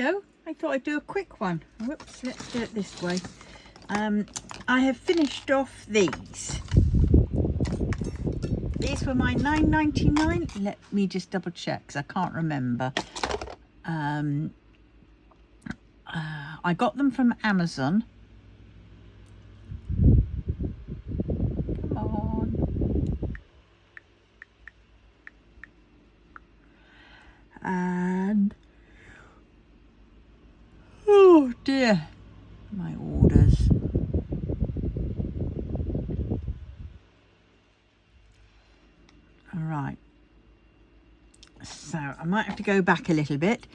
Hello, I thought I'd do a quick one. Whoops, let's do it this way. I have finished off these. These were my $9.99. Let me just double check because I can't remember. I got them from Amazon. Come on. And oh dear, my orders. All right. So I might have to go back a little bit.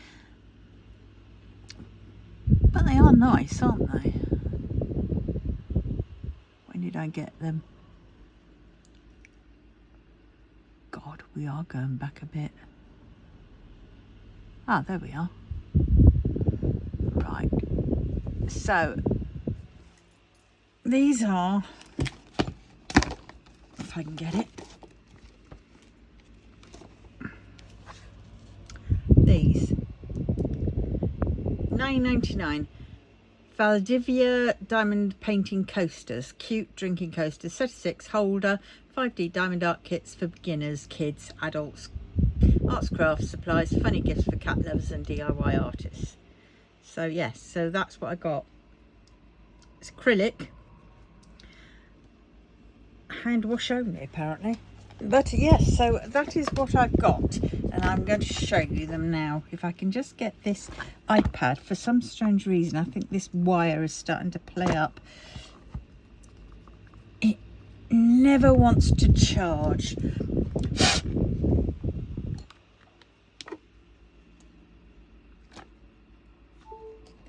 But they are nice, aren't they? When did I get them? God, we are going back a bit. Ah, there we are. Right. So, these are, if I can get it, these. $9.99. Valdivia diamond painting coasters, cute drinking coasters, set of 6 holder, 5D diamond art kits for beginners, kids, adults, arts, crafts, supplies, funny gifts for cat lovers and DIY artists. So yes, so that's what I got. It's acrylic, hand wash only apparently. But yes, so that is what I've got, and I'm going to show you them now. If I can just get this iPad, for some strange reason, I think this wire is starting to play up. It never wants to charge.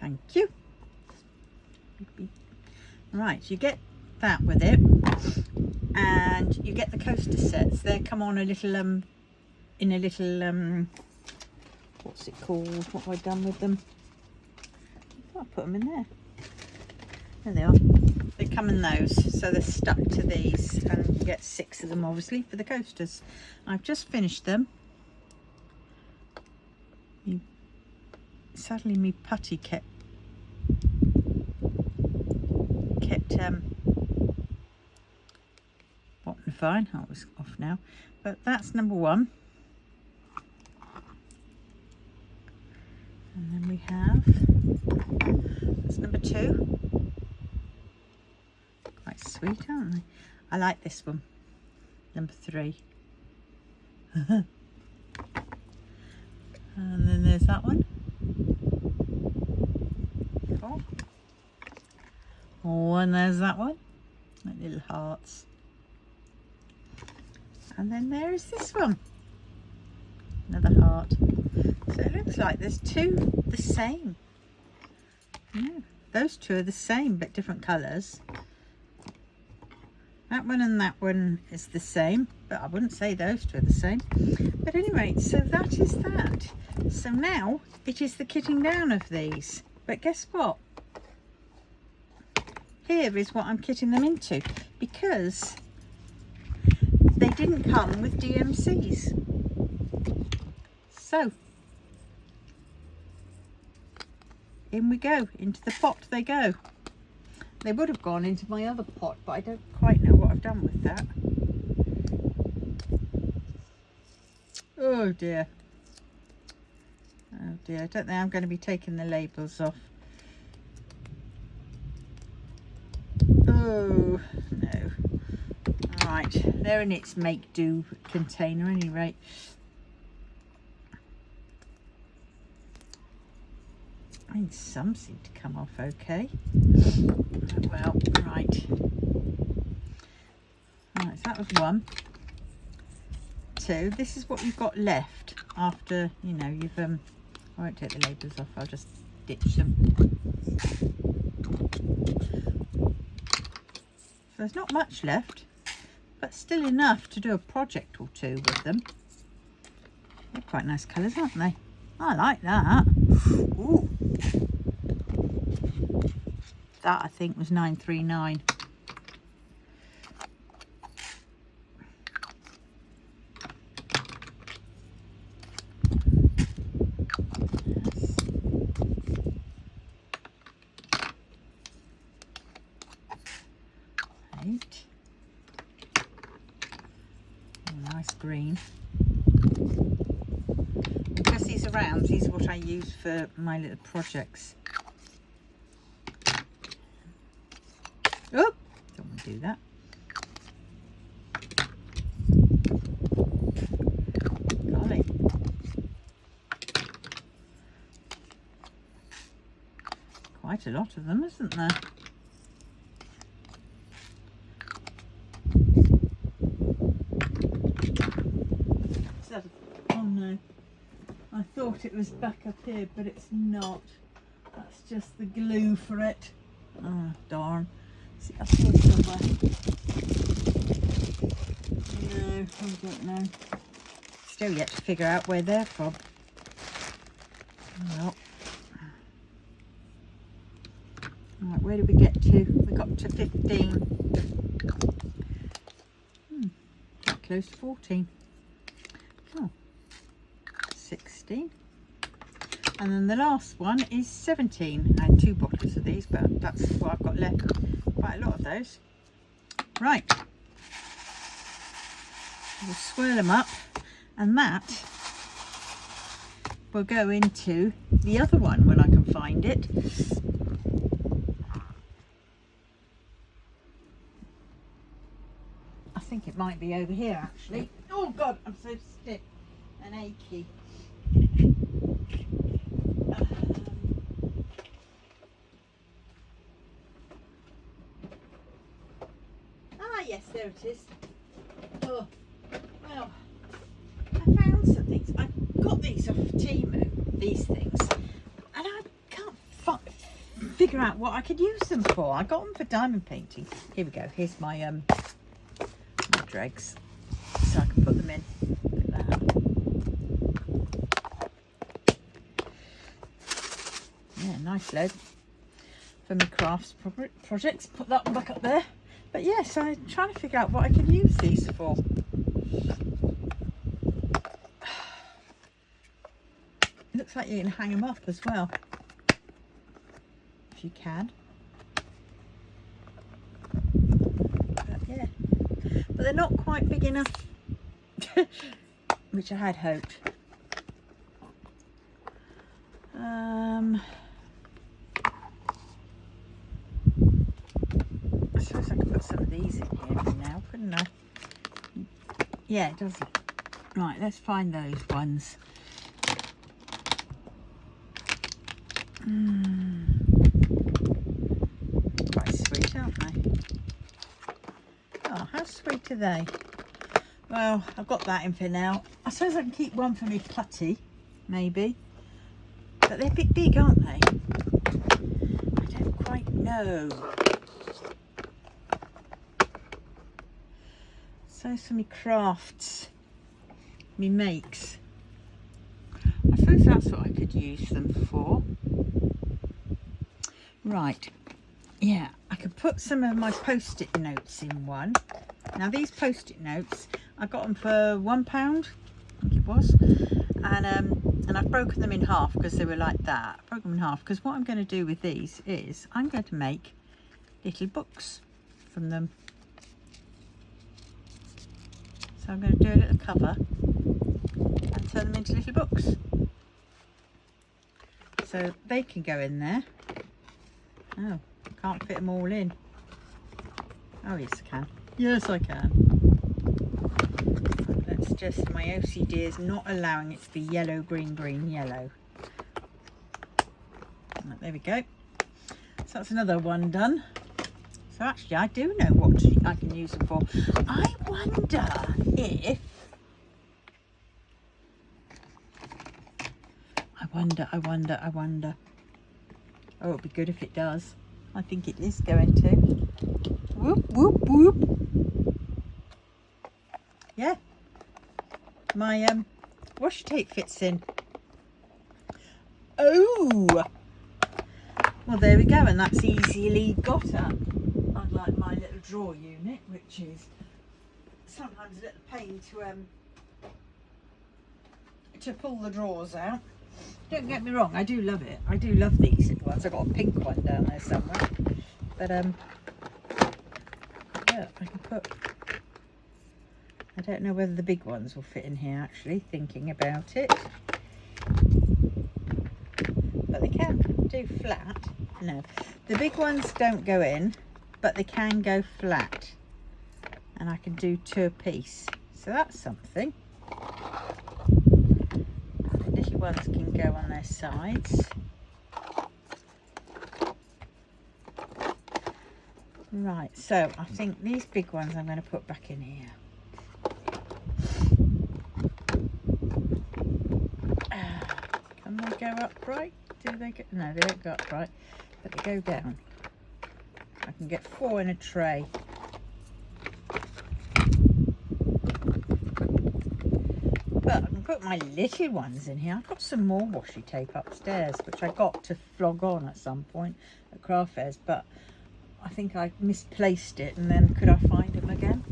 Thank you. Right, you get that with it. And you get the coaster sets. They come on a little in a little what's it called? What have I done with them? I put them in there. There they are. They come in those, so they're stuck to these, and you get 6 of them obviously for the coasters. I've just finished them. Sadly my putty kept fine. Oh, it's off now, but that's number 1, and then we have, that's number 2. Quite sweet, aren't they? I like this one, number 3. And then there's that one. Oh, and there's that one, like little hearts. And then there is this one, another heart. So it looks like there's 2 the same. Yeah, those 2 are the same but different colours. That one and that one is the same, but I wouldn't say those 2 are the same. But anyway, so that is that. So now it is the kitting down of these. But guess what? Here is what I'm kitting them into, because they didn't come with DMCs. So in we go, into the pot they go. They would have gone into my other pot, but I don't quite know what I've done with that. Oh dear. Oh dear, I don't think I'm going to be taking the labels off. Oh no. Right, they're in its make do container at any rate. I mean, some seem to come off okay. Oh, well, right. Right, so that was 1. 2. This is what you've got left after, you know, you've I won't take the labels off, I'll just ditch them. So there's not much left, but still enough to do a project or 2 with them. They're quite nice colours, aren't they? I like that. Ooh. That I think was $9.39. Yes. rounds. These are what I use for my little projects. Oh, don't want to do that. Golly. Quite a lot of them, isn't there? Oh no, I thought it was back up here, but it's not. That's just the glue for it. Oh darn. See, I saw somewhere. No, I don't know. Still yet to figure out where they're from. Well. Right, where did we get to? We got to 15. Quite close to 14. Oh, 16. And then the last one is 17. I had 2 bottles of these, but that's what I've got left. Quite a lot of those. Right. We'll swirl them up, and that will go into the other one when I can find it. I think it might be over here actually. Oh God, I'm so stiff and achy. Yes, there it is. Oh, well, I found some things. I got these off Temu, these things, and I can't figure out what I could use them for. I got them for diamond painting. Here we go. Here's my my dregs, so I can put them in. Look at that. Yeah, nice load for my crafts projects. Put that one back up there. But yes, I'm trying to figure out what I could use these for. It looks like you can hang them up as well, if you can. But yeah, but they're not quite big enough, which I had hoped. I suppose I could put some of these in here now, couldn't I? Yeah, it does. Right, let's find those ones. Quite sweet, aren't they? Oh, how sweet are they? Well, I've got that in for now. I suppose I can keep one for me putty, maybe. But they're a bit big, aren't they? I don't quite know. So for me crafts, me makes. I suppose that's what I could use them for. Right, yeah, I could put some of my post-it notes in one. Now these post-it notes, I got them for £1, I think it was, and I've broken them in half because they were like that. I broke them in half because what I'm going to do with these is I'm going to make little books from them. So I'm going to do a little cover and turn them into little books. So they can go in there. Oh, I can't fit them all in. Oh yes I can. Yes I can. That's just my OCD is not allowing it to be yellow, green, green, yellow. Right, there we go. So that's another one done. So actually I do know what I can use them for. I wonder if... I wonder. Oh, it'd be good if it does. I think it is going to. Whoop, whoop, whoop. Yeah. My washi tape fits in. Oh! Well, there we go, and that's easily got at. Unlike my little drawer unit, which is sometimes a little pain to pull the drawers out. Don't get me wrong, I do love it. I do love these little ones. I've got a pink one down there somewhere. But yeah, I can put... I don't know whether the big ones will fit in here actually, thinking about it. do flat. No, the big ones don't go in, but they can go flat. And I can do 2 apiece. So that's something. The little ones can go on their sides. Right, so I think these big ones I'm going to put back in here. Can they go upright? Do they go? No, they don't go upright, but they go down. I can get 4 in a tray. But I can put my little ones in here. I've got some more washi tape upstairs, which I got to flog on at some point at craft fairs, but I think I misplaced it, and then could I find them again?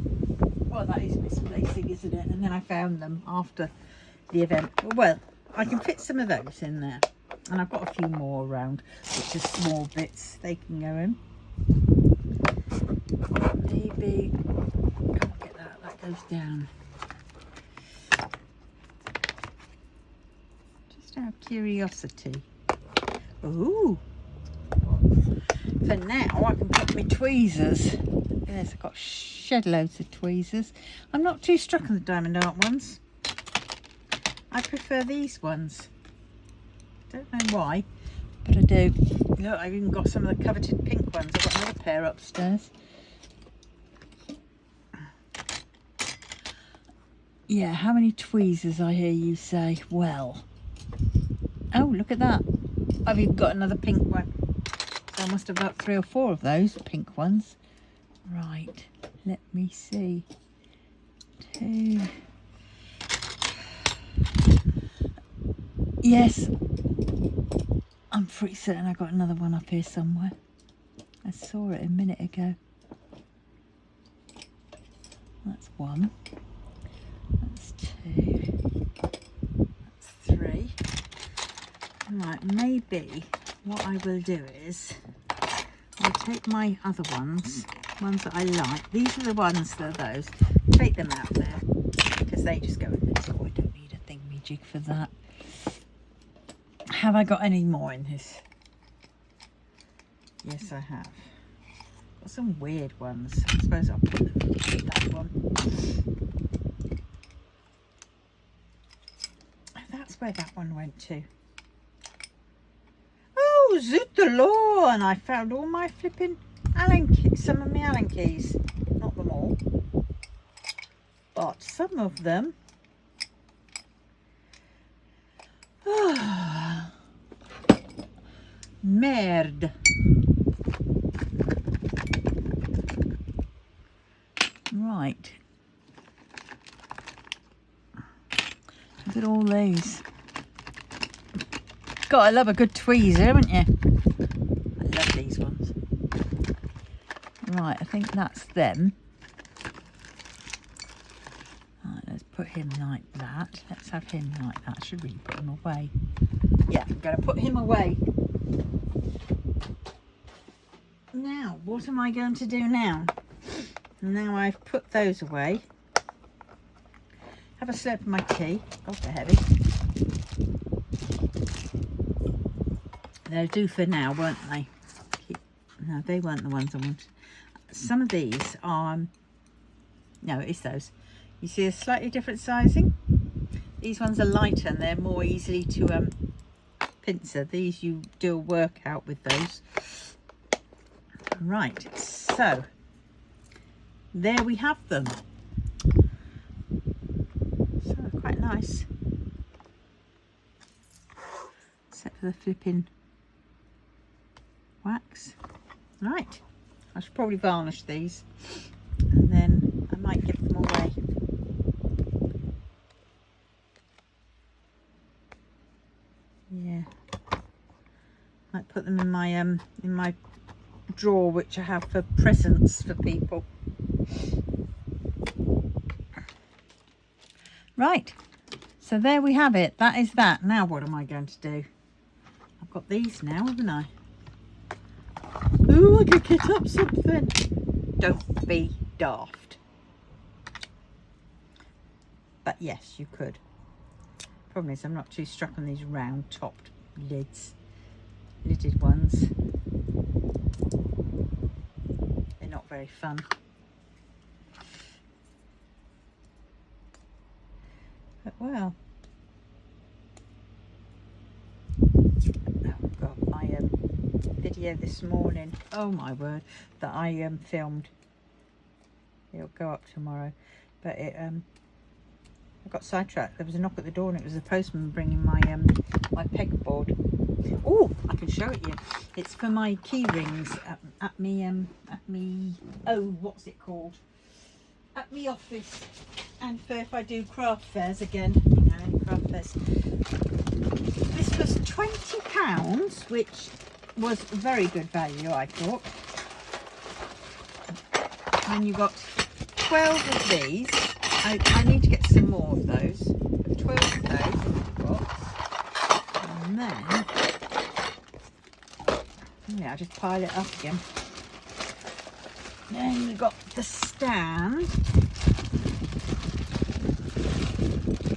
Well, that is misplacing, isn't it? And then I found them after the event. Well, I can fit some of those in there, and I've got a few more around, which are small bits they can go in. Maybe, can't get that goes down. Just out of curiosity. Ooh. For now, I can put my tweezers. Yes, I've got shed loads of tweezers. I'm not too struck on the diamond art ones. I prefer these ones. Don't know why, but I do. Look, I've even got some of the coveted pink ones. I've got another pair upstairs. Yeah, how many tweezers, I hear you say? Well. Oh, look at that. I've even got another pink one. I must have got 3 or 4 of those pink ones. Right, let me see. 2. Yes, I'm pretty certain I got another one up here somewhere. I saw it a minute ago. That's 1. That's 2. That's 3. Right, maybe what I will do is I'll take my other ones that I like. These are the ones that are those. Take them out there because they just go in there. So I don't need a thingamajig for that. Have I got any more in this? Yes, I have. Got some weird ones. I suppose I'll put them in that one. That's where that one went to. Oh, zoot the law! And I found all my flipping Allen keys, some of my Allen keys. Not them all, but some of them. Merde. Right. Look at all these. God, I love a good tweezer, haven't you? I love these ones. Right, I think that's them. Right, let's put him like that. Let's have him like that. I should really put him away. Yeah, I'm going to put him away. Now, what am I going to do now? Now I've put those away. Have a slurp of my tea. God, they're heavy. They'll do for now, won't they? No, they weren't the ones I wanted. Some of these are... no, it's those. You see a slightly different sizing? These ones are lighter and they're more easily to pincer. These you do a workout with those. Right, so there we have them. So they're quite nice. Except for the flipping wax. Right, I should probably varnish these and then I might give them away. Yeah, might put them in my drawer, which I have for presents for people. Right, so there we have it. That is that. Now what am I going to do? I've got these now, haven't I? Ooh, I could kit up something. Don't be daft. But yes, you could. Problem is I'm not too struck on these round topped lids. lidded ones. They're not very fun. But well, oh god, my video this morning, oh my word, that I filmed, it'll go up tomorrow, but it I got sidetracked. There was a knock at the door and it was the postman bringing my my pegboard. Oh, I can show it you. It's for my key rings at me oh, what's it called, at me office, and for if I do craft fairs again, you know, any craft fairs. This was £20, which was very good value, I thought. And you got 12 of these. I need to get some more of those. But 12 of those in the box. And then, yeah, I'll just pile it up again. Then we've got the stand.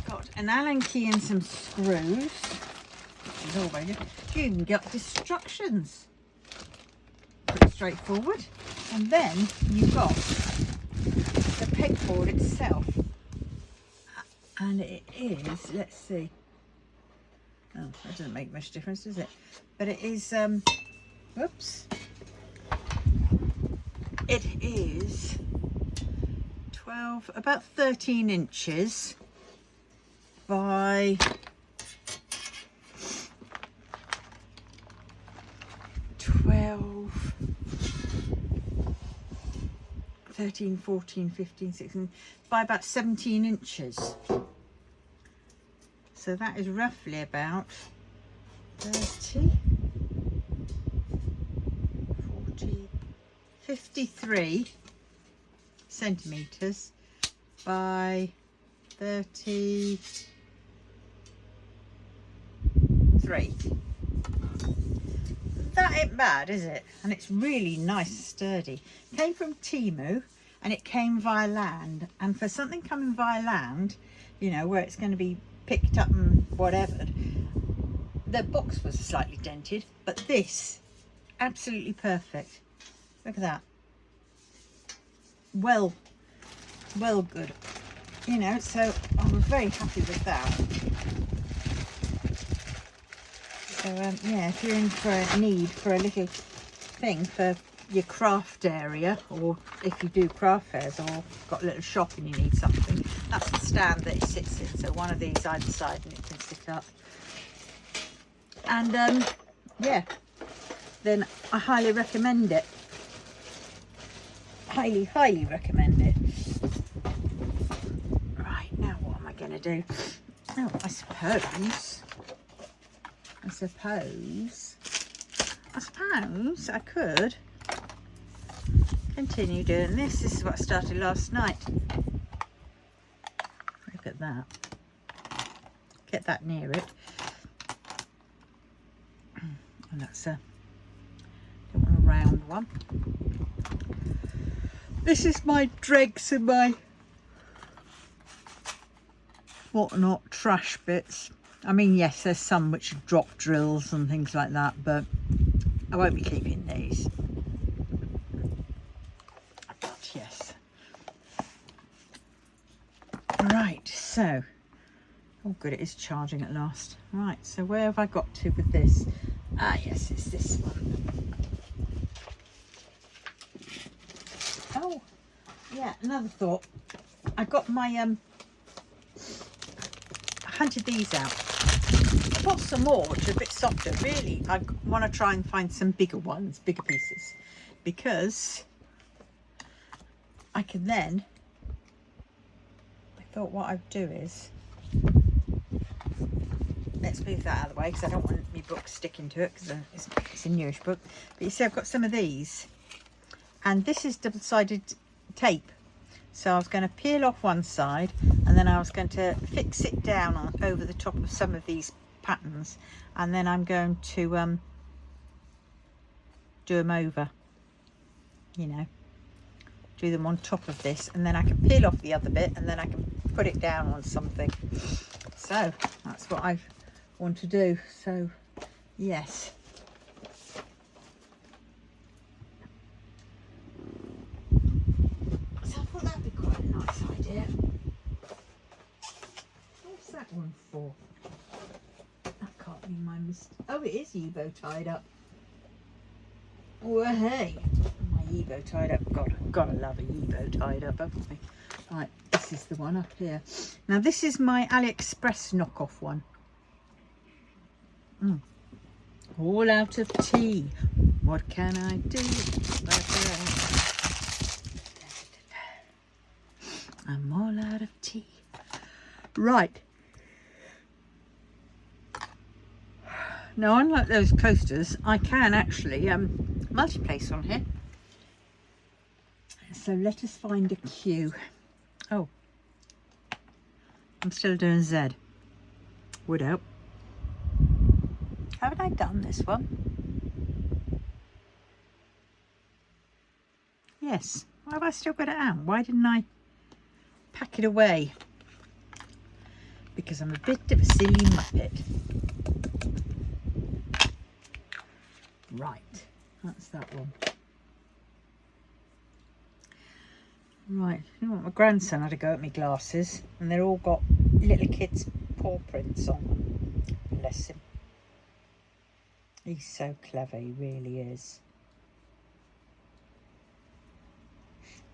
Got an Allen key and some screws, which is all very good. You even got instructions. Pretty straightforward. And then you've got the pegboard itself. And it is, let's see. Oh, that doesn't make much difference, does it? But it is, whoops. It is 12, about 13 inches by 12, 13, 14, 15, 16, by about 17 inches. So that is roughly about 30, 40, 53 centimetres by 33. That ain't bad, is it? And it's really nice and sturdy. Came from Temu and it came via land. And for something coming via land, you know, where it's going to be picked up and whatever, the box was slightly dented, but this, absolutely perfect. Look at that. Well good. You know, so I was very happy with that. So yeah, if you're in for a need for a little thing for your craft area, or if you do craft fairs or got a little shop and you need something, that's the stand that it sits in. So one of these either side and it can sit up. And yeah, then I highly recommend it. Highly recommend it. Right, now what am I going to do? Oh, I suppose I could continue doing this. This is what I started last night. Look at that. Get that near it. And that's a round one. This is my dregs and my whatnot trash bits. I mean, yes, there's some which are drop drills and things like that, but I won't be keeping these. But yes. Right, so, oh good, it is charging at last. Right, so where have I got to with this? Ah, yes, it's this one. Oh, yeah, another thought. I got my, I hunted these out. I bought some more, which are a bit softer. Really, I want to try and find some bigger ones, bigger pieces, because I can then, I thought what I'd do is, let's move that out of the way because I don't want my book sticking to it because it's a newish book. But you see, I've got some of these, and this is double-sided tape. So I was going to peel off one side, and then I was going to fix it down on over the top of some of these patterns, and then I'm going to do them over, you know, do them on top of this, and then I can peel off the other bit, and then I can put it down on something. So that's what I want to do. So yes, is Evo tied up. Well, hey, my Evo tied up. God, gotta love a Evo tied up, haven't we? Right, this is the one up here. Now this is my AliExpress knockoff one. All out of tea. What can I do? I'm all out of tea. Right. Now, unlike those coasters, I can actually multi-place on here. So let us find a Q. Oh, I'm still doing Z. Would help. Haven't I done this one? Yes. Why have I still got it out? Why didn't I pack it away? Because I'm a bit of a silly muppet. Right, that's that one. Right, you know what, my grandson had a go at my glasses and they're all got little kids' paw prints on them. Bless him. He's so clever, he really is.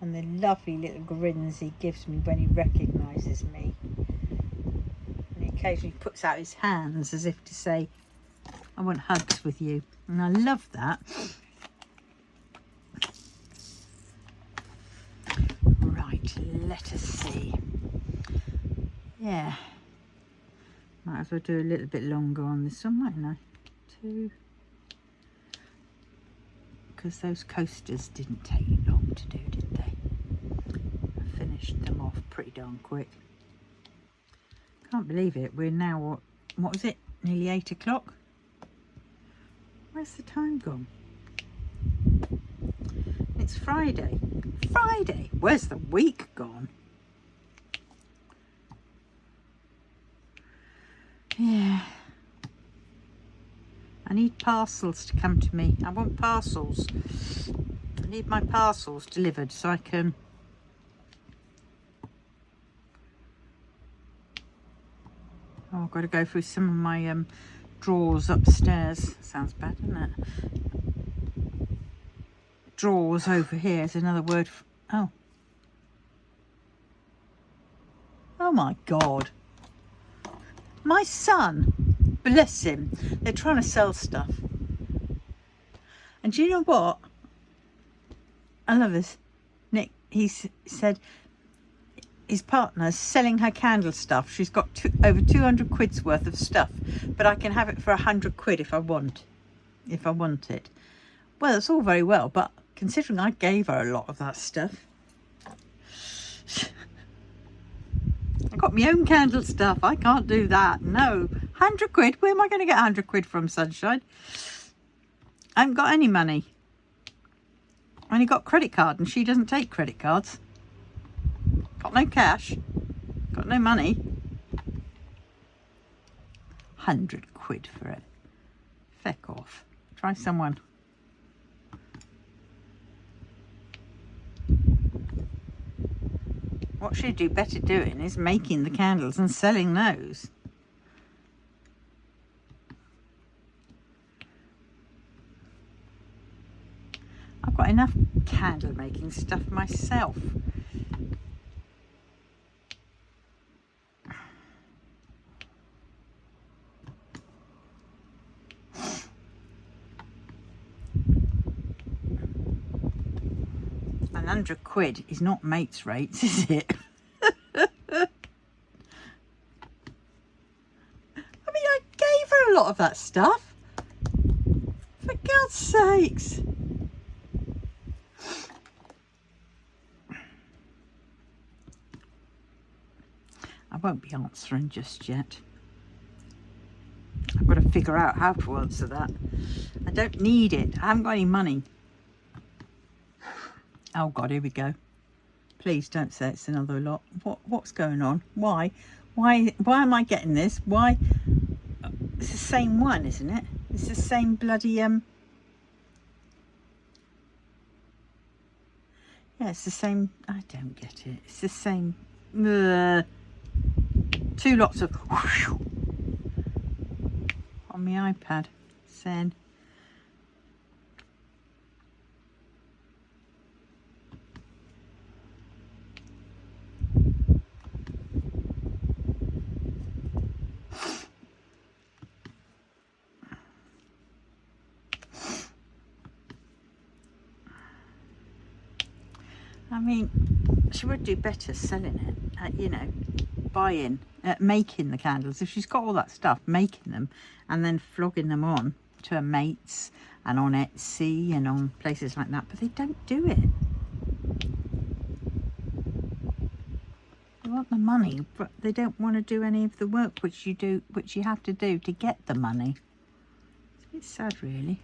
And the lovely little grins he gives me when he recognises me. And he occasionally puts out his hands as if to say, I want hugs with you. And I love that. Right, let us see. Yeah. Might as well do a little bit longer on this one, mightn't I? 2. Because those coasters didn't take long to do, did they? I finished them off pretty darn quick. Can't believe it. We're now, what was it? Nearly 8 o'clock? Where's the time gone? It's Friday. Friday! Where's the week gone? Yeah. I need parcels to come to me. I want parcels. I need my parcels delivered so I can... Oh, I've got to go through some of my drawers upstairs. Sounds bad, doesn't it? Drawers over here is another word for... Oh. Oh my God. My son, bless him, they're trying to sell stuff. And do you know what? I love this. Nick, he said his partner's selling her candle stuff. She's got over 200 quid's worth of stuff, but I can have it for 100 quid if I want it. Well, it's all very well, but considering I gave her a lot of that stuff, I got my own candle stuff. I can't do that. No. 100 quid? Where am I going to get 100 quid from, sunshine? I haven't got any money. I only got credit card and she doesn't take credit cards. Got no cash. Got no money. 100 quid for it. Feck off. Try someone. What she'd do better doing is making the candles and selling those. I've got enough candle making stuff myself. And 100 quid is not mates rates, is it? I mean, I gave her a lot of that stuff. For God's sakes. I won't be answering just yet. I've got to figure out how to answer that. I don't need it. I haven't got any money. Oh God, here we go. Please don't say it's another lot. What's going on? Why am I getting this? Why? It's the same one, isn't it? It's the same bloody yeah, it's the same. I don't get it. It's the same. 2 lots of on my iPad. saying. I mean, she would do better selling it, you know, buying, making the candles. If she's got all that stuff, making them and then flogging them on to her mates and on Etsy and on places like that. But they don't do it. They want the money, but they don't want to do any of the work which you have to do to get the money. It's a bit sad, really.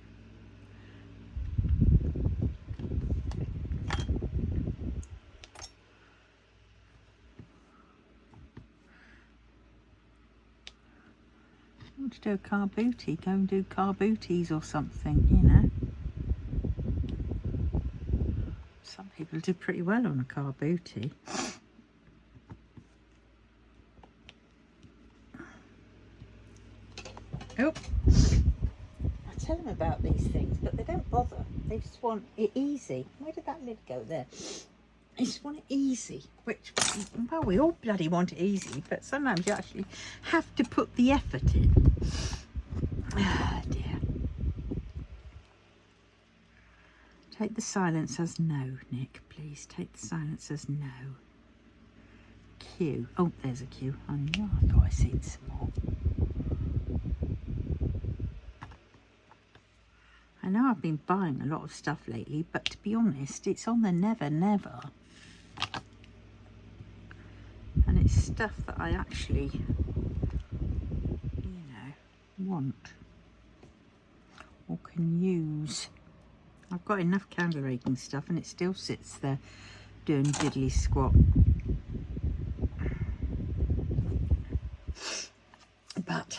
To do a car booty, go and do car booties or something, you know. Some people do pretty well on a car booty. Oh, I tell them about these things, but they don't bother. They just want it easy. Where did that lid go there? They just want it easy, which, well, we all bloody want it easy, but sometimes you actually have to put the effort in. Ah, dear. Take the silence as no, Nick, please. Take the silence as no. Q. Oh, there's a Q. I know, I thought I'd seen some more. I know I've been buying a lot of stuff lately, but to be honest, it's on the never, never. And it's stuff that I actually, you know, want or can use. I've got enough candle raking stuff and it still sits there doing diddly squat. But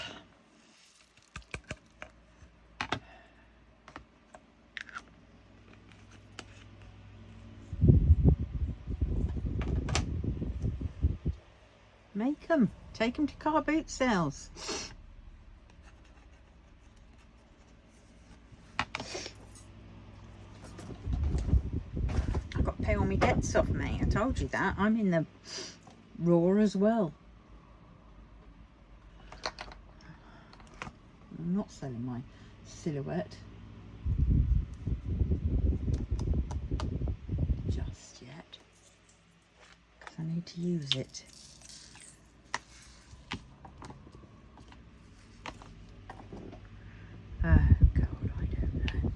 make them, take them to car boot sales. I've got to pay all my debts off, mate. I told you that. I'm in the raw as well. I'm not selling my silhouette just yet because I need to use it. Oh God, I don't know.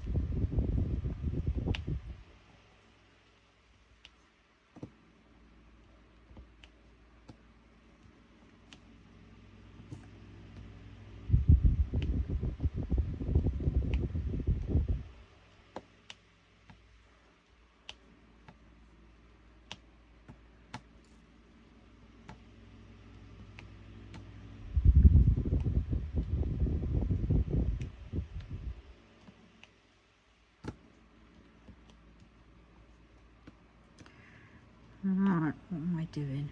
Right, what am I doing?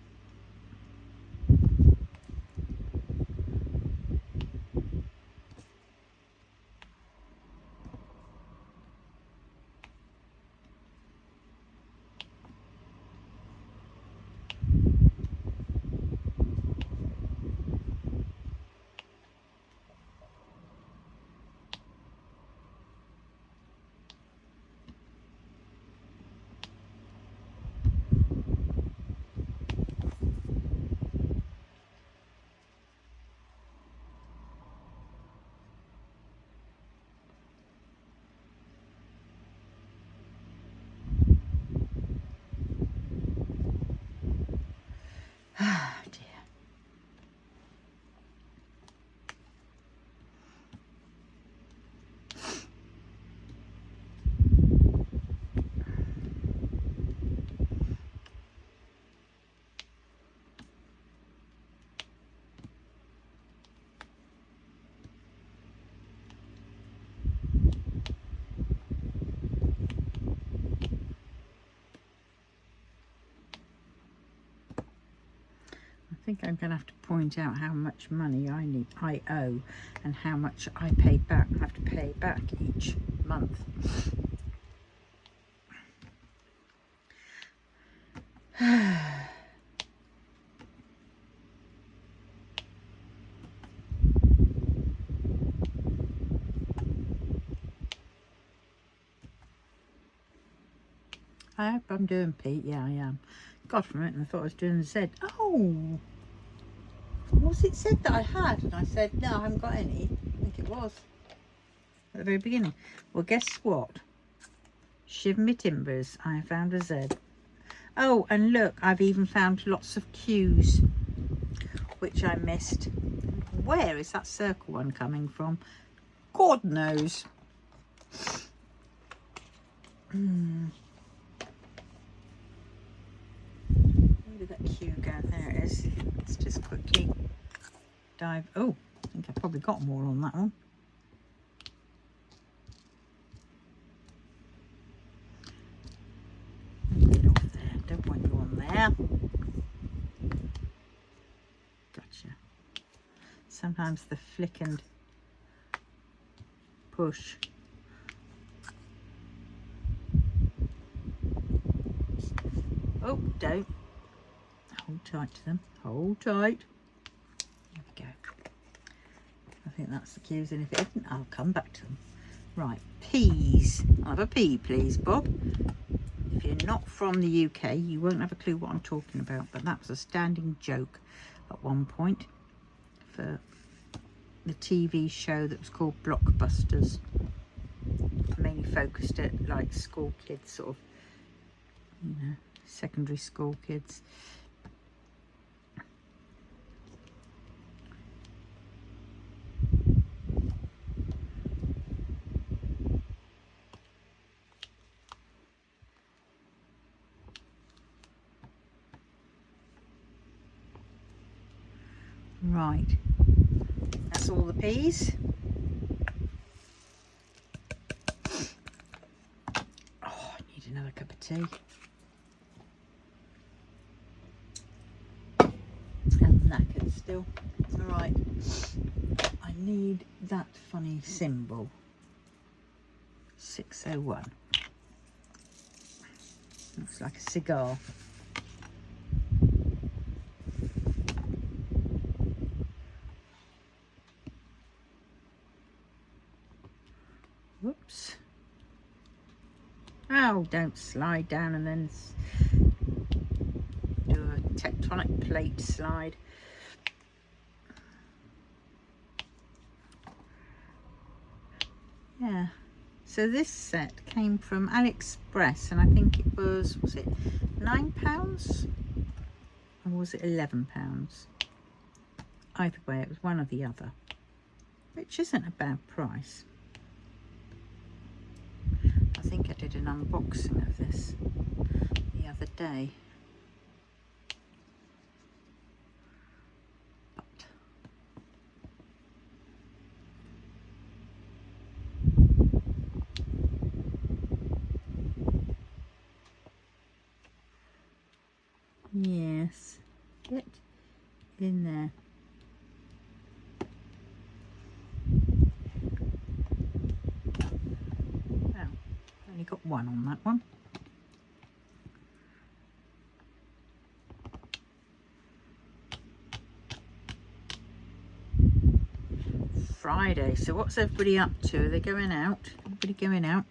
think I'm going to have to point out how much money I owe and how much I pay back. I have to pay back each month. I hope I'm doing Pete. Yeah, I am. God, for a minute I thought I was doing Z. Oh, was it Z that I had? And I said, no, I haven't got any. I think it was at the very beginning. Well, guess what? Shiver me timbers, I found a Z. Oh, and look, I've even found lots of Q's, which I missed. Where is that circle one coming from? God knows. Where did that Q go? There it is. Let's just quickly dive. Oh, I think I probably got more on that one. Get off there. Don't want you on there. Gotcha. Sometimes the flick and push. Oh, don't. Hold tight to them. Hold tight. There we go. I think that's the cues, and if it isn't, I'll come back to them. Right, peas. I'll have a pea, please, Bob. If you're not from the UK, you won't have a clue what I'm talking about, but that was a standing joke at one point for the TV show that was called Blockbusters. Mainly focused at like school kids, sort of, you know, secondary school kids. Right, that's all the peas. Oh, I need another cup of tea. I'm knackered still. Right, I need that funny symbol. 601. Looks like a cigar. Whoops. Oh, don't slide down and then do a tectonic plate slide. Yeah. So this set came from AliExpress, and I think it was it £9 or was it £11? Either way, it was one or the other, which isn't a bad price. I think I did an unboxing of this the other day. But yes, get in there. Well, only got one on that one. Friday, so what's everybody up to? Are they going out? Everybody going out?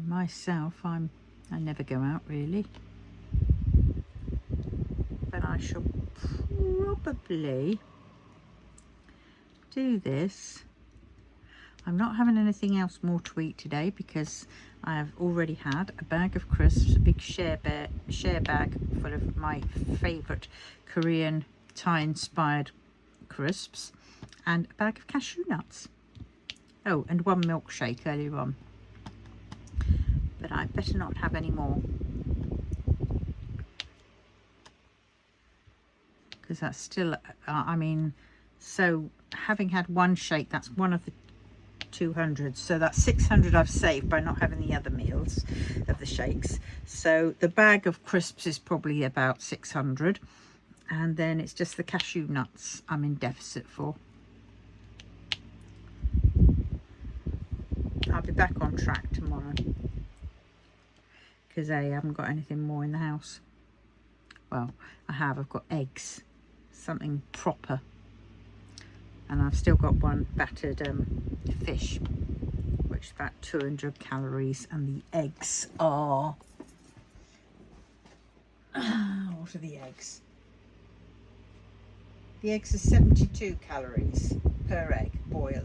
Myself, I never go out really, but I shall probably do this. I'm not having anything else more to eat today because I have already had a bag of crisps, a big share bag full of my favourite Korean Thai inspired crisps, and a bag of cashew nuts. Oh, and one milkshake earlier on. But I better not have any more, because that's still, I mean, so having had one shake, that's one of the 200, so that's 600 I've saved by not having the other meals of the shakes. So the bag of crisps is probably about 600, and then it's just the cashew nuts I'm in deficit for. I'll be back on track tomorrow because I haven't got anything more in the house. Well, I've got eggs, something proper, and I've still got one battered fish, which is about 200 calories, and the eggs are what are the eggs? The eggs are 72 calories per egg boiled,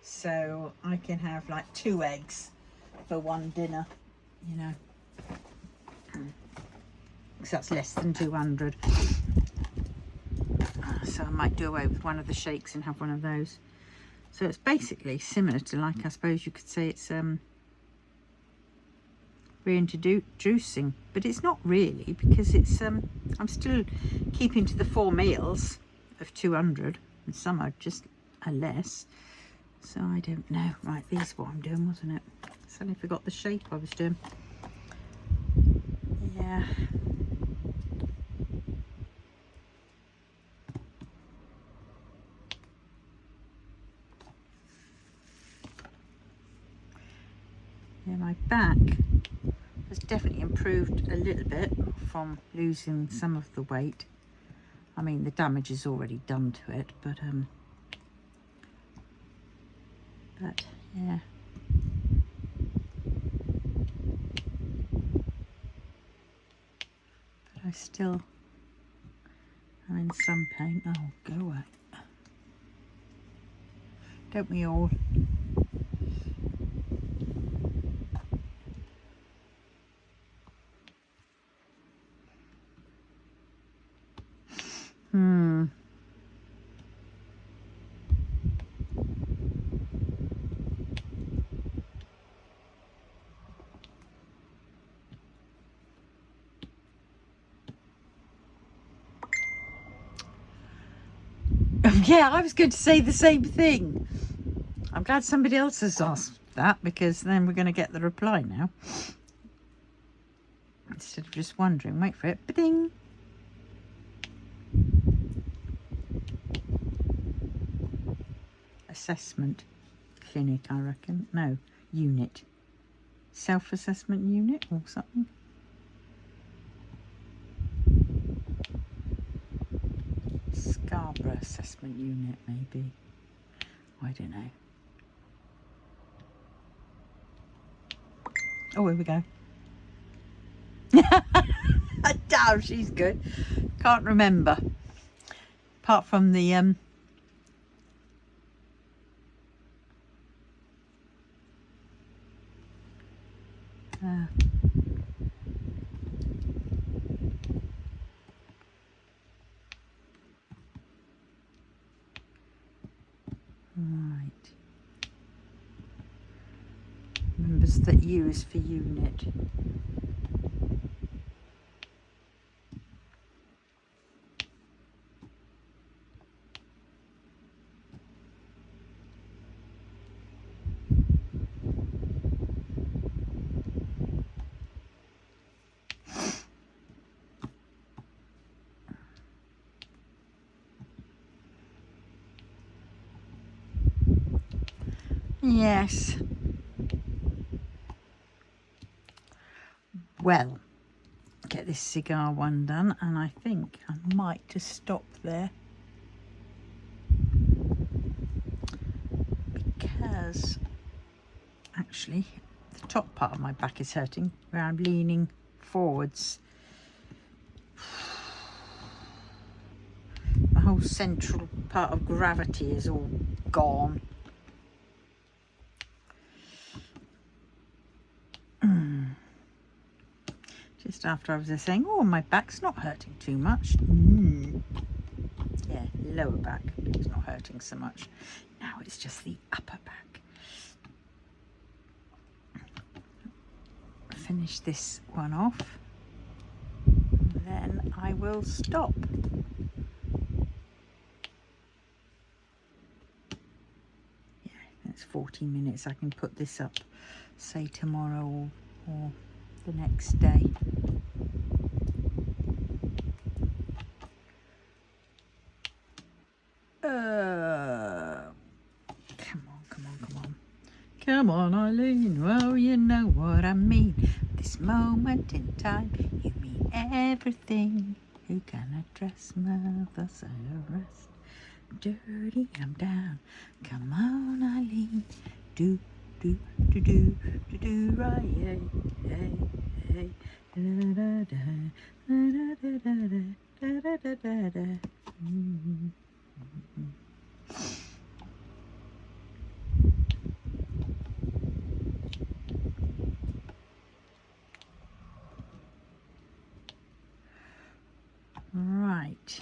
so I can have like 2 eggs for one dinner, you know, because that's less than 200. So I might do away with one of the shakes and have one of those. So it's basically similar to, like, I suppose you could say it's reintroducing, but it's not really, because it's I'm still keeping to the 4 meals of 200, and some are just less. So I don't know. Right, this is what I'm doing, wasn't it? Suddenly forgot the shape I was doing. Yeah. Yeah, my back has definitely improved a little bit from losing some of the weight. I mean, the damage is already done to it, but yeah. But I still am in some pain. Oh, go away. Don't we all? Yeah, I was going to say the same thing. I'm glad somebody else has asked that, because then we're going to get the reply now. Instead of just wondering. Wait for it. Ba-ding. Assessment clinic, I reckon. No, unit. Self-assessment unit or something. Scarborough assessment unit, maybe. I don't know. Oh, here we go. Damn, she's good. Can't remember. Apart from the right. Remembers that U is for unit. Yes. Well, get this cigar one done, and I think I might just stop there, because actually the top part of my back is hurting where I'm leaning forwards. The whole central part of gravity is all gone. Just after I was just saying, oh, my back's not hurting too much. Yeah, lower back is not hurting so much. Now it's just the upper back. Finish this one off, and then I will stop. Yeah, It's 40 minutes. I can put this up, say tomorrow or the next day. Come on, Eileen. Well, you know what I mean. This moment in time, you mean everything. Who can address mothers and rest? Dirty, I'm down. Come on, Eileen. Do, do, do, do, do, do, right, hey, hey, hey. Da, da, da, da, da, da, da, da, da, da. Right.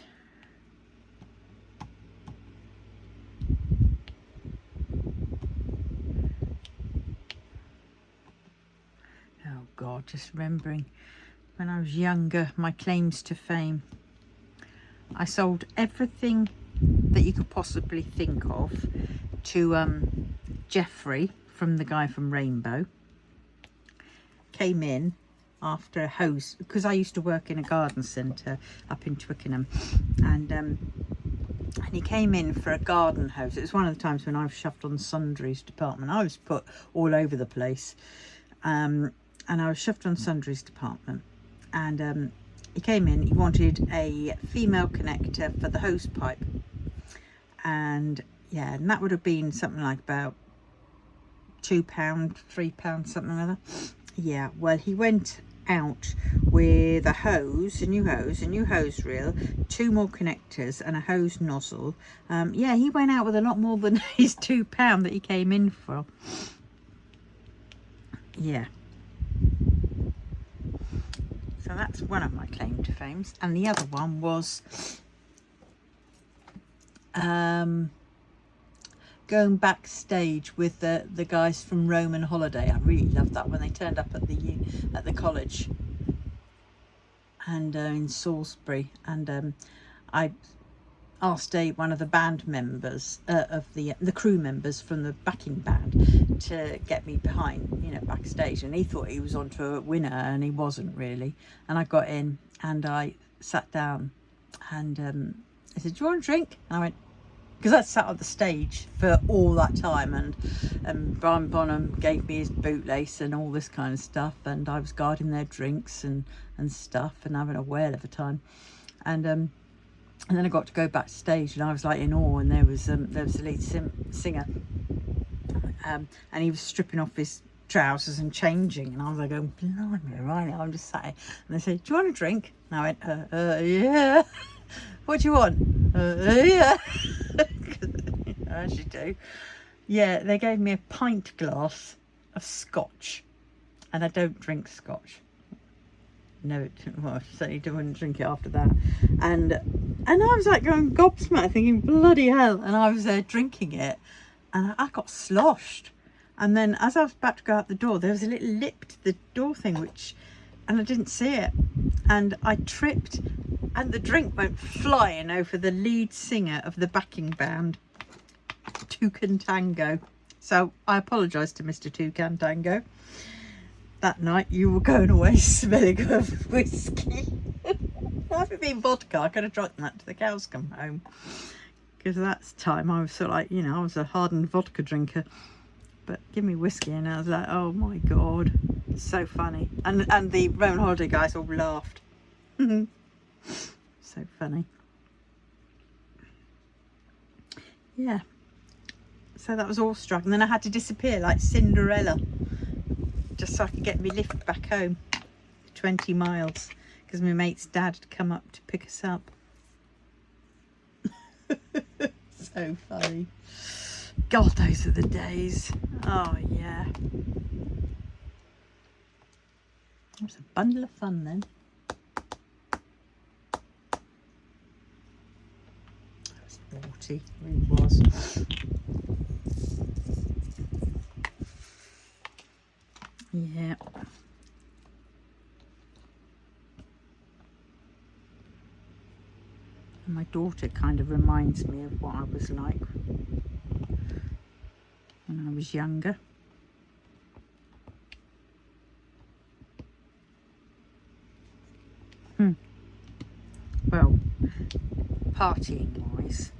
Oh God, just remembering when I was younger, my claims to fame. I sold everything that you could possibly think of to Jeffrey, from the guy from Rainbow. Came in after a hose, because I used to work in a garden centre up in Twickenham, and he came in for a garden hose. It was one of the times when I was shoved on sundries department. I was put all over the place, and I was shoved on sundries department, and he came in. He wanted a female connector for the hose pipe, and yeah, and that would have been something like about £2, £3, something like that. Yeah, well, he went out with a hose, a new hose reel, 2 more connectors and a hose nozzle. Yeah, he went out with a lot more than his £2 that he came in for. Yeah. So that's one of my claim to fames. And the other one was going backstage with the guys from Roman Holiday. I really loved that when they turned up at the college and in Salisbury, and I asked one of the band members of the crew members from the backing band to get me behind, you know, backstage, and he thought he was onto a winner, and he wasn't really. And I got in and I sat down, and I said, "Do you want a drink?" And I went, because I sat on the stage for all that time, and Brian Bonham gave me his bootlace and all this kind of stuff, and I was guarding their drinks and stuff, and having a whale of a time, and then I got to go backstage, and I was like in awe, and there was the lead singer, and he was stripping off his trousers and changing, and I was like, "Oh, blimey, right." I'm just sat here, and they said, "Do you want a drink?" And I went, "Yeah." "What do you want?" "Yeah." As you do. Yeah, they gave me a pint glass of scotch, and I don't drink scotch. No, well, I certainly wouldn't drink it after that. And I was like going gobsmacked, thinking, bloody hell. And I was there drinking it, and I got sloshed. And then as I was about to go out the door, there was a little lip to the door thing, and I didn't see it. And I tripped, and the drink went flying over the lead singer of the backing band, Toucan Tango. So I apologise to Mr. Toucan Tango. That night you were going away smelling of whiskey. If it been vodka, I could have drunk that till the cows come home. Because that's time I was sort of like, you know, I was a hardened vodka drinker. But give me whiskey, and I was like, oh my God, it's so funny. And the Roman Holiday guys all laughed. So funny. Yeah. So that was awestruck, and then I had to disappear like Cinderella, just so I could get me lift back home, 20 miles, because my mate's dad had come up to pick us up. So funny. God, those are the days. Oh yeah. It was a bundle of fun then. I was naughty, it really was. Yeah. And my daughter kind of reminds me of what I was like when I was younger. Well, partying wise,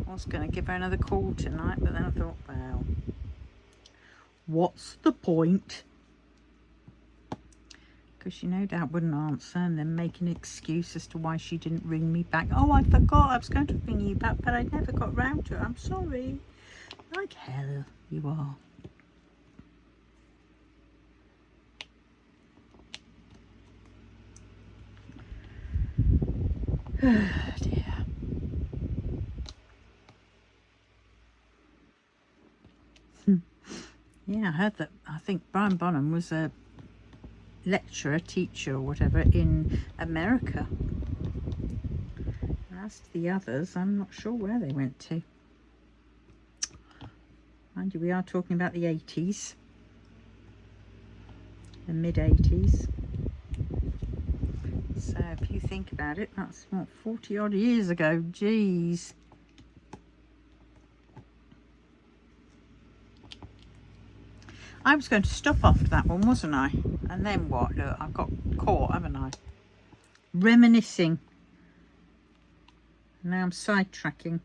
I was going to give her another call tonight, but then I thought, well, what's the point? Because she no doubt wouldn't answer, and then make an excuse as to why she didn't ring me back. Oh, I forgot I was going to ring you back, but I never got round to it. I'm sorry. Like hell you are. Oh dear. Yeah, I heard that. I think Brian Bonham was a lecturer, teacher or whatever in America. And as to the others, I'm not sure where they went to. Mind you, we are talking about the 80s. The mid-80s. So if you think about it, that's what, 40 odd years ago. Jeez. I was going to stop after that one, wasn't I? And then what? Look, I've got caught, haven't I? Reminiscing. Now I'm sidetracking.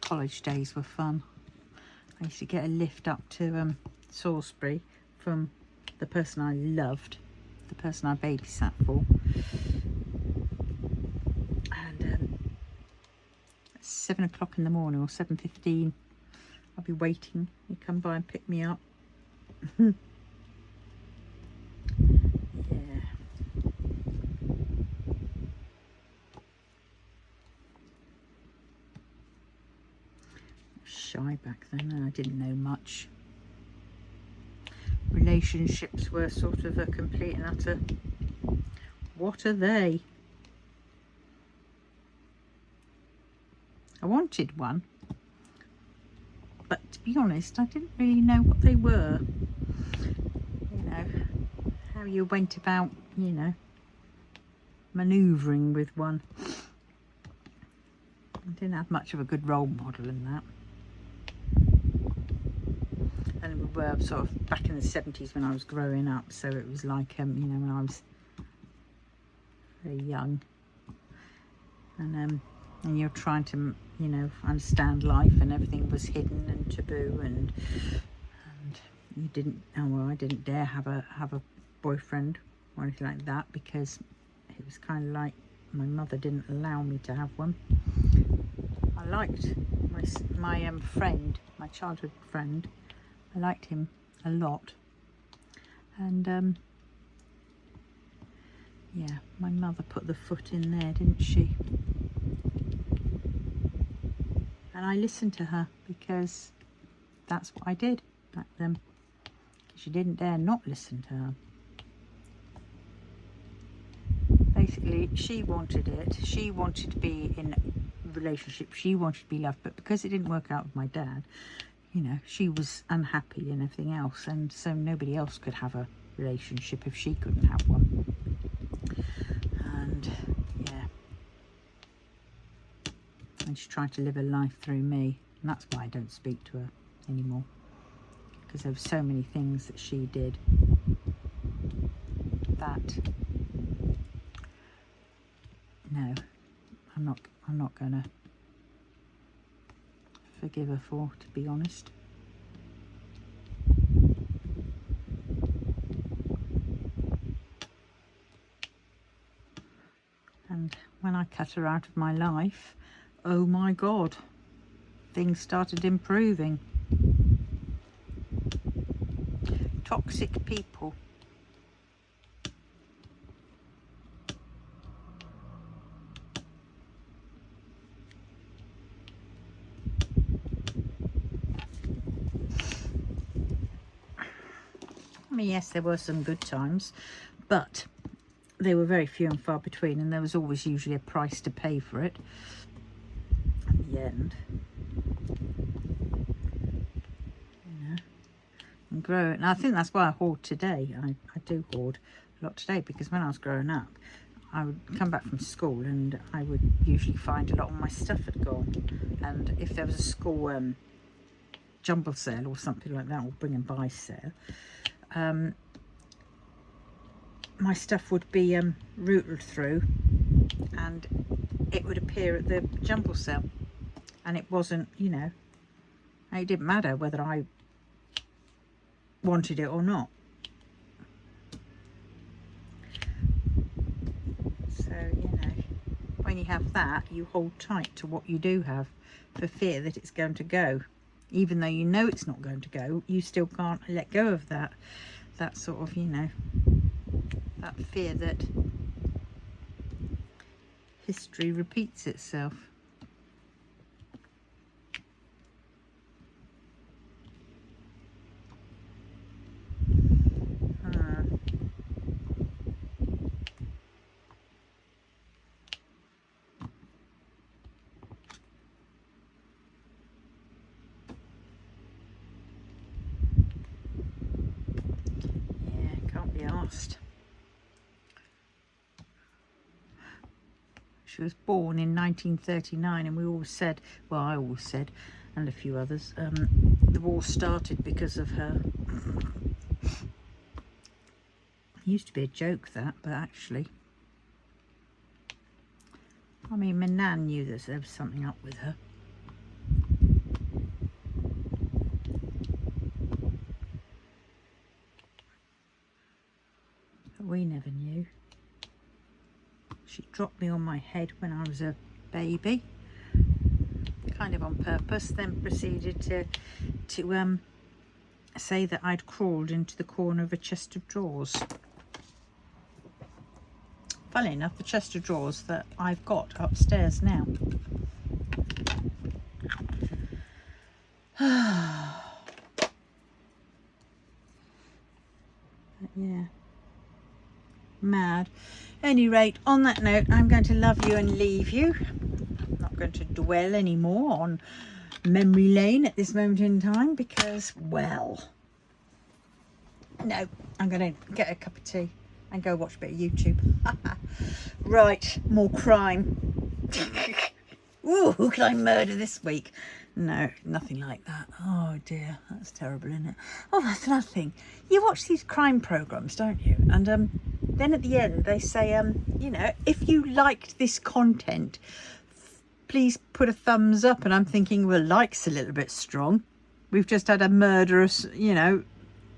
College days were fun. I used to get a lift up to Salisbury from the person I loved, the person I babysat for. And 7 o'clock in the morning or 7:15, I'll be waiting. He'd come by and pick me up. Yeah. Shy back then, and I didn't know much. Relationships were sort of a complete and utter, what are they? I wanted one, but to be honest, I didn't really know what they were. You know, how you went about, you know, manoeuvring with one. I didn't have much of a good role model in that. And we were sort of back in the 70s when I was growing up, so it was like, you know, when I was very young. And you're trying to, you know, understand life, and everything was hidden and taboo, and you didn't, oh well, I didn't dare have a boyfriend or anything like that, because it was kind of like my mother didn't allow me to have one. I liked my friend, my childhood friend. I liked him a lot, and yeah, my mother put the foot in there, didn't she? And I listened to her, because that's what I did back then. She didn't dare not listen to her. Basically, she wanted it. She wanted to be in a relationship. She wanted to be loved, but because it didn't work out with my dad, you know, she was unhappy and everything else, and so nobody else could have a relationship if she couldn't have one. And yeah, and she tried to live her life through me, and that's why I don't speak to her anymore, because there were so many things that she did that no, I'm not gonna forgive her for, to be honest. And when I cut her out of my life, oh my God, things started improving. Toxic people. I mean, yes, there were some good times, but they were very few and far between, and there was always usually a price to pay for it. the end. You know, and grow it. And I think that's why I hoard today. I do hoard a lot today, because when I was growing up, I would come back from school and I would usually find a lot of my stuff had gone. And if there was a school jumble sale or something like that, or bring and buy sale, my stuff would be routed through and it would appear at the jumble sale, and it wasn't, you know, it didn't matter whether I wanted it or not. So, you know, when you have that, you hold tight to what you do have for fear that it's going to go. Even though you know it's not going to go, you still can't let go of that sort of, you know, that fear that history repeats itself. She was born in 1939, and we always said, well, I always said, and a few others, the war started because of her. It used to be a joke, that, but actually, I mean, my nan knew that there was something up with her. But we never knew. She dropped me on my head when I was a baby, kind of on purpose, then proceeded to say that I'd crawled into the corner of a chest of drawers. Funnily enough, the chest of drawers that I've got upstairs now. Yeah. Mad. Any rate, on that note, I'm going to love you and leave you. I'm not going to dwell anymore on memory lane at this moment in time because, well, no, I'm going to get a cup of tea and go watch a bit of YouTube. Right, more crime. Ooh, who can I murder this week? No, nothing like that. Oh dear, that's terrible, isn't it? Oh, that's another thing. You watch these crime programmes, don't you? And then at the end they say, you know, if you liked this content, please put a thumbs up. And I'm thinking, well, like's a little bit strong. We've just had a murderous, you know,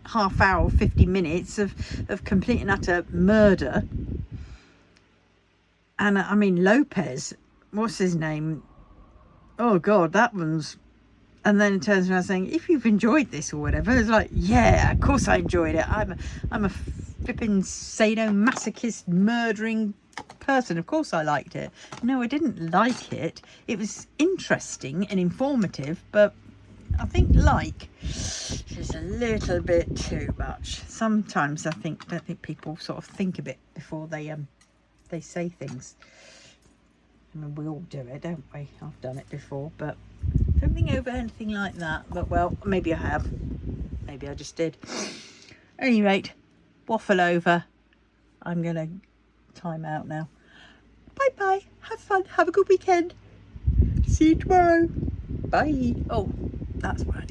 half hour, 50 minutes of complete and utter murder. And I mean, Lopez, what's his name? Oh God, that one's. And then it turns around saying, if you've enjoyed this or whatever, it's like, yeah, of course I enjoyed it. I'm a flipping sadomasochist murdering person. Of course I liked it. No, I didn't like it. It was interesting and informative, but I think like is a little bit too much. Sometimes don't think people sort of think a bit before they say things. I mean, we all do it, don't we? I've done it before, but don't think over anything like that. But well, maybe I have. Maybe I just did. At any rate, waffle over. I'm gonna time out now. Bye bye. Have fun. Have a good weekend. See you tomorrow. Bye. Oh, that's what I need.